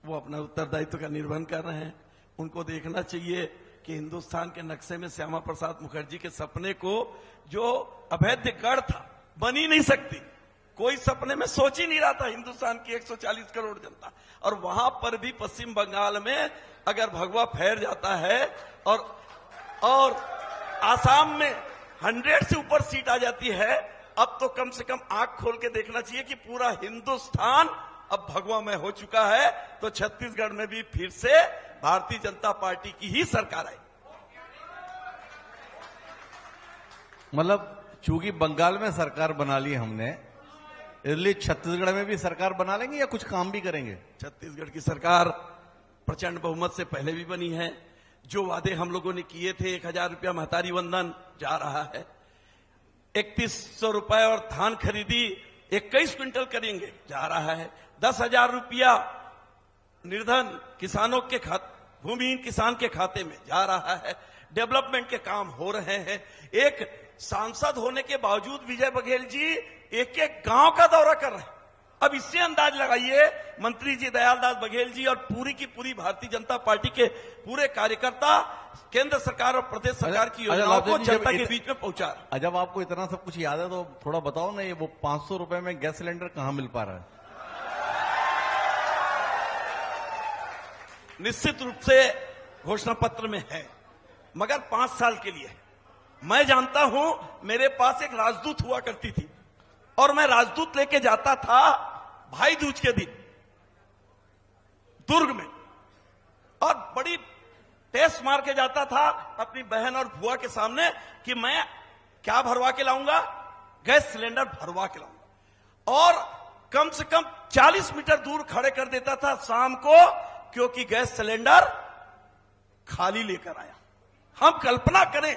वो अपना उत्तरदायित्व का निर्वहन कर रहे हैं। उनको देखना चाहिए कि हिंदुस्तान के नक्शे में श्यामा प्रसाद मुखर्जी के सपने को, जो अवैध गढ़ था, बन ही नहीं सकती। कोई सपने में सोच ही नहीं रहा था हिंदुस्तान की 140 करोड़ जनता। और वहां पर भी पश्चिम बंगाल में अगर भगवा फैल जाता है और आसाम में 100 से ऊपर सीट आ जाती है, अब तो कम से कम आंख खोल के देखना चाहिए कि पूरा हिंदुस्तान अब भगवा में हो चुका है। तो छत्तीसगढ़ में भी फिर से भारतीय जनता पार्टी की ही सरकार आई। मतलब चूंकि बंगाल में सरकार बना ली हमने, इसलिए छत्तीसगढ़ में भी सरकार बना लेंगे या कुछ काम भी करेंगे? छत्तीसगढ़ की सरकार प्रचंड बहुमत से पहले भी बनी है। जो वादे हम लोगों ने किए थे, 1000 रुपया महतारी वंदन जा रहा है, 3100 रुपए और धान खरीदी 21 क्विंटल करेंगे, जा रहा है। 10,000 रुपया निर्धन किसानों के भूमिहीन किसान के खाते में जा रहा है। डेवलपमेंट के काम हो रहे हैं। एक सांसद होने के बावजूद विजय बघेल जी एक एक गांव का दौरा कर रहे हैं। अब इससे अंदाज लगाइए मंत्री जी दयालदास बघेल जी और पूरी की पूरी भारतीय जनता पार्टी के पूरे कार्यकर्ता केंद्र सरकार और प्रदेश सरकार की योजनाओं को जनता के बीच में पहुंचा रहे। जब आपको इतना सब कुछ याद है तो थोड़ा बताओ ना, ये वो 500 रुपए में गैस सिलेंडर कहां मिल पा रहा है? निश्चित रूप से घोषणा पत्र में है, मगर 5 साल के लिए। मैं जानता हूं, मेरे पास एक राजदूत हुआ करती थी और मैं राजदूत लेके जाता था भाई दूज के दिन दुर्ग में, और बड़ी टेस्ट मार के जाता था अपनी बहन और बुआ के सामने कि मैं क्या भरवा के लाऊंगा, गैस सिलेंडर भरवा के लाऊंगा। और कम से कम 40 मीटर दूर खड़े कर देता था शाम को, क्योंकि गैस सिलेंडर खाली लेकर आया। हम कल्पना करें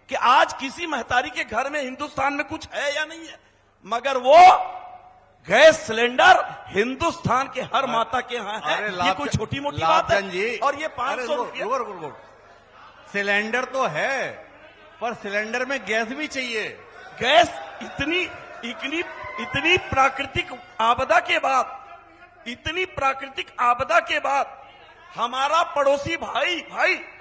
कि आज किसी महतारी के घर में हिंदुस्तान में कुछ है या नहीं है, मगर वो गैस सिलेंडर हिंदुस्तान के हर माता के यहाँ है। ये कोई छोटी मोटी बात है जी। और ये 500 रुपये सिलेंडर तो है, पर सिलेंडर में गैस भी चाहिए। गैस इतनी प्राकृतिक आपदा के बाद, इतनी प्राकृतिक आपदा के बाद हमारा पड़ोसी भाई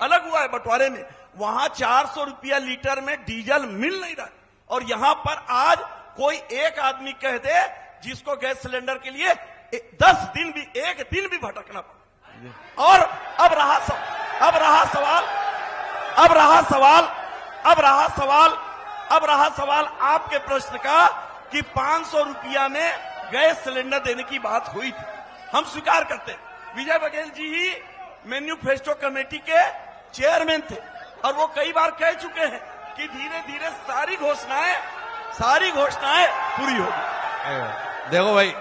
अलग हुआ है बंटवारे में, वहां 400 रुपया लीटर में डीजल मिल नहीं रहा। और यहां पर आज कोई एक आदमी कह दे जिसको गैस सिलेंडर के लिए 10 दिन भी, एक दिन भी भटकना पड़ा। और अब रहा सवाल आपके प्रश्न का कि 500 रुपया में गैस सिलेंडर देने की बात हुई थी। हम स्वीकार करते हैं, विजय बघेल जी ही मैन्युफेस्टो कमेटी के चेयरमैन थे और वो कई बार कह चुके हैं कि धीरे धीरे सारी घोषणाएं पूरी होगी। देखो भाई,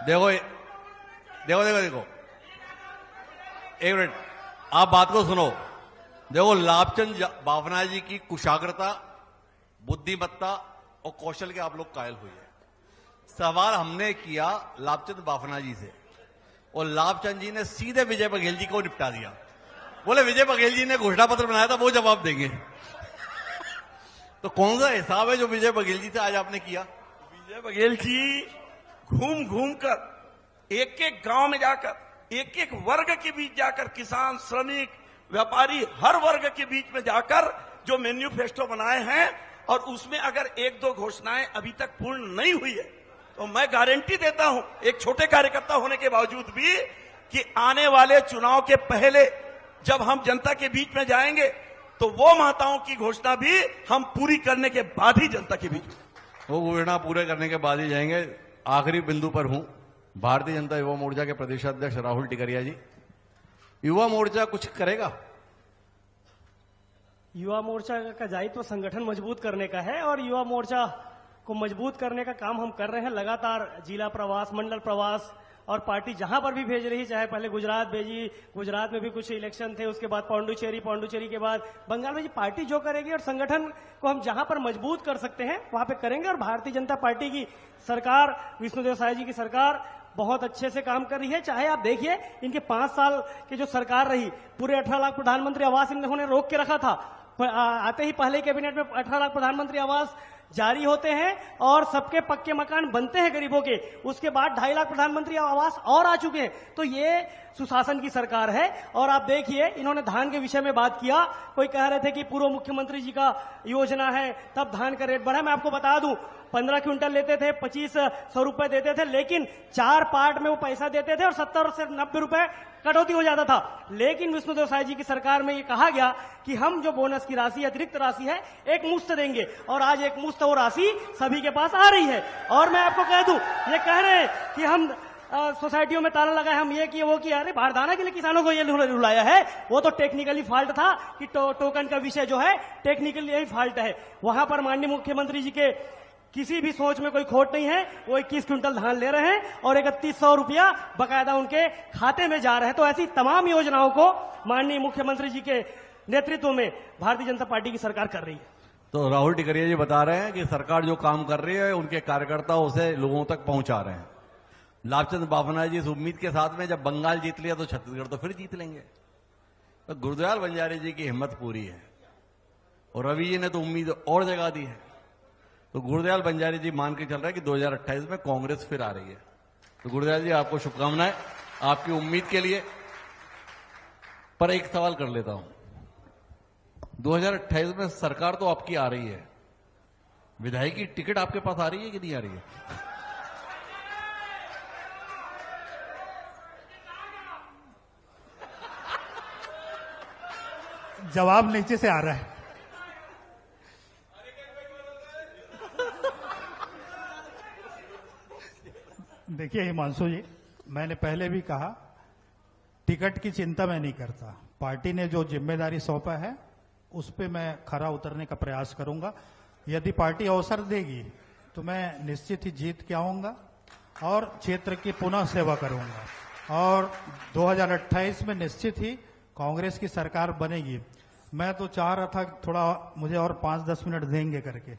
देखो एक मिनट, आप बात को सुनो। देखो, लाभचंद बाफना जी की कुशाग्रता, बुद्धिमत्ता और कौशल के आप लोग कायल हुए हैं। सवाल हमने किया लाभचंद बाफना जी से और लाभचंद जी ने सीधे विजय बघेल जी को निपटा दिया। बोले विजय बघेल जी ने घोषणा पत्र बनाया था, वो जवाब देंगे। तो कौन सा हिसाब है जो विजय बघेल जी से आज आपने किया? विजय बघेल जी घूम घूम कर एक एक गांव में जाकर एक एक वर्ग के बीच जाकर किसान, श्रमिक, व्यापारी, हर वर्ग के बीच में जाकर जो मैन्युफेस्टो बनाए हैं और उसमें अगर एक दो घोषणाएं अभी तक पूर्ण नहीं हुई है तो मैं गारंटी देता हूं एक छोटे कार्यकर्ता होने के बावजूद भी कि आने वाले चुनाव के पहले जब हम जनता के बीच में जाएंगे तो वो माताओं की घोषणा भी हम पूरी करने के बाद ही जनता के बीच में, वो घोषणा पूरे करने के बाद ही जाएंगे। आखिरी बिंदु पर हूं, भारतीय जनता युवा मोर्चा के प्रदेश अध्यक्ष राहुल टिकरिया जी, युवा मोर्चा कुछ करेगा? युवा मोर्चा का दायित्व संगठन मजबूत करने का है और युवा मोर्चा को मजबूत करने का काम हम कर रहे हैं। लगातार जिला प्रवास, मंडल प्रवास और पार्टी जहां पर भी भेज रही, चाहे पहले गुजरात भेजी, गुजरात में भी कुछ इलेक्शन थे, उसके बाद पौंडुचेरी के बाद बंगाल में, पार्टी जो करेगी और संगठन को हम जहां पर मजबूत कर सकते हैं वहां पे करेंगे। और भारतीय जनता पार्टी की सरकार, विष्णुदेव साय जी की सरकार बहुत अच्छे से काम कर रही है। चाहे आप देखिए इनके 5 साल की जो सरकार रही, पूरे 18 लाख प्रधानमंत्री आवास इन्होंने रोक के रखा था। आते ही पहले कैबिनेट में 18 लाख प्रधानमंत्री आवास जारी होते हैं और सबके पक्के मकान बनते हैं गरीबों के। उसके बाद 2.5 लाख प्रधानमंत्री आवास और आ चुके हैं। तो ये सुशासन की सरकार है। और आप देखिए इन्होंने धान के विषय में बात किया, कोई कह रहे थे कि पूर्व मुख्यमंत्री जी का योजना है तब धान का रेट बढ़ा। मैं आपको बता दूं 15 क्विंटल लेते थे, 2500 रुपए देते थे, लेकिन 4 पार्ट में वो पैसा देते थे और 70 से 90 रुपए कटौती हो जाता था। लेकिन विष्णुदेव साय जी की सरकार में ये कहा गया कि हम जो बोनस की राशि, अतिरिक्त राशि है, एक मुश्त देंगे और आज एक मुश्त वो राशि सभी के पास आ रही है। और मैं आपको कह दूं, ये कह रहे हैं कि हम सोसाइटियों में ताला लगाए, हम ये किए वो किया। अरे बारदाना के लिए किसानों को ये रुलाया है, वो तो टेक्निकली फॉल्ट था कि टोकन का विषय जो है टेक्निकली यही फॉल्ट है। वहां पर माननीय मुख्यमंत्री जी के किसी भी सोच में कोई खोट नहीं है। वो 21 क्विंटल धान ले रहे हैं और 3100 रुपया बकायदा उनके खाते में जा रहे हैं। तो ऐसी तमाम योजनाओं को माननीय मुख्यमंत्री जी के नेतृत्व में भारतीय जनता पार्टी की सरकार कर रही है। तो राहुल टिकरिया जी बता रहे हैं कि सरकार जो काम कर रही है उनके कार्यकर्ता उसे लोगों तक पहुंचा रहे हैं। लाभचंद बाफना जी इस उम्मीद के साथ में जब बंगाल जीत लिया तो छत्तीसगढ़ तो फिर जीत लेंगे। तो गुरदयाल बंजारे जी की हिम्मत पूरी है और रवि जी ने तो उम्मीद और जगा दी है। तो गुरदयाल बंजारे जी मान के चल रहे हैं कि 2028 में कांग्रेस फिर आ रही है। तो गुरदयाल जी आपको शुभकामनाएं आपकी उम्मीद के लिए। पर एक सवाल कर लेता हूं, 2028 में सरकार तो आपकी आ रही है, विधायक की टिकट आपके पास आ रही है कि नहीं आ रही है? जवाब नीचे से आ रहा है। देखिए हिमांशु जी, मैंने पहले भी कहा टिकट की चिंता मैं नहीं करता। पार्टी ने जो जिम्मेदारी सौंपा है उस पे मैं खरा उतरने का प्रयास करूंगा। यदि पार्टी अवसर देगी तो मैं निश्चित ही जीत के आऊंगा और क्षेत्र की पुनः सेवा करूंगा और 2028 में निश्चित ही कांग्रेस की सरकार बनेगी। मैं तो चाह रहा था थोड़ा मुझे और 5-10 मिनट देंगे करके,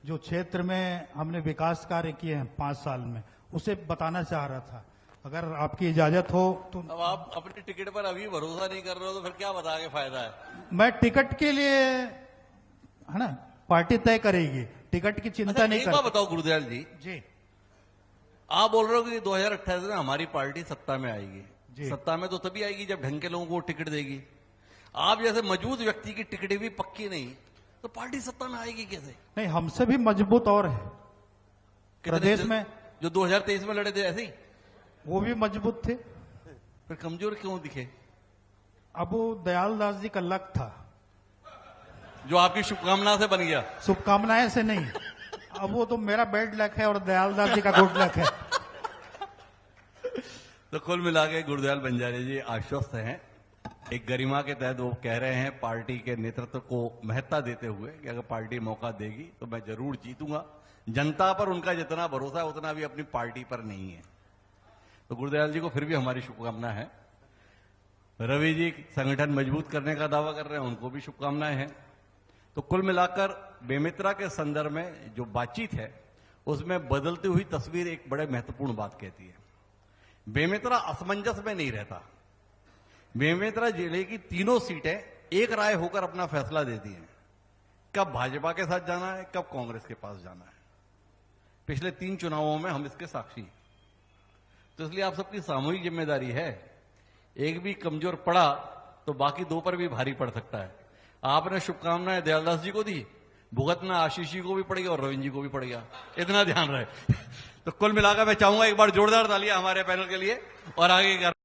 जो क्षेत्र में हमने विकास कार्य किए हैं 5 साल में उसे बताना चाह रहा था। अगर आपकी इजाजत हो तो। अब आप अपनी टिकट पर अभी भरोसा नहीं कर रहे हो तो फिर क्या बता के फायदा है? मैं टिकट के लिए है ना, पार्टी तय करेगी, टिकट की चिंता नहीं एक करता। बात बताओ गुरदयाल जी, आप बोल रहे हो कि 2028 में हमारी पार्टी सत्ता में आएगी। जी। सत्ता में तो तभी आएगी जब ढंग के लोगों को टिकट देगी। आप जैसे मौजूद व्यक्ति की टिकट भी पक्की नहीं तो पार्टी सत्ता में आएगी कैसे? नहीं, हमसे भी मजबूत और है प्रदेश में। जो 2023 में लड़े थे ऐसे ही वो भी मजबूत थे, फिर कमजोर क्यों दिखे? अब वो दयाल दास जी का लक था जो आपकी शुभकामना से बन गया। शुभकामनाएं से नहीं, अब वो तो मेरा बैड लक है और दयाल दास जी का गुड लक है। तो कुल मिला के गुरदयाल बंजारे जी आश्वस्त हैं। एक गरिमा के तहत वो कह रहे हैं पार्टी के नेतृत्व को महत्ता देते हुए कि अगर पार्टी मौका देगी तो मैं जरूर जीतूंगा। जनता पर उनका जितना भरोसा है उतना भी अपनी पार्टी पर नहीं है। तो गुरदयाल जी को फिर भी हमारी शुभकामना है। रवि जी संगठन मजबूत करने का दावा कर रहे हैं, उनको भी शुभकामनाएं हैं। तो कुल मिलाकर बेमित्रा के संदर्भ में जो बातचीत है उसमें बदलती हुई तस्वीर एक बड़े महत्वपूर्ण बात कहती है। बेमित्रा असमंजस में नहीं रहता। बेमित्रा जिले की तीनों सीटें एक राय होकर अपना फैसला देती हैं। कब भाजपा के साथ जाना है, कब कांग्रेस के पास जाना है। पिछले 3 चुनावों में हम इसके साक्षी हैं। तो इसलिए आप सबकी सामूहिक जिम्मेदारी है, एक भी कमजोर पड़ा तो बाकी 2 पर भी भारी पड़ सकता है। आपने शुभकामनाएं दयालदास जी को दी, भुगतना आशीष जी को भी पड़ गया और रविंद्र जी को भी पड़ गया, इतना ध्यान रहे। तो कुल मिलाकर मैं चाहूंगा एक बार जोरदार तालियां हमारे पैनल के लिए और आगे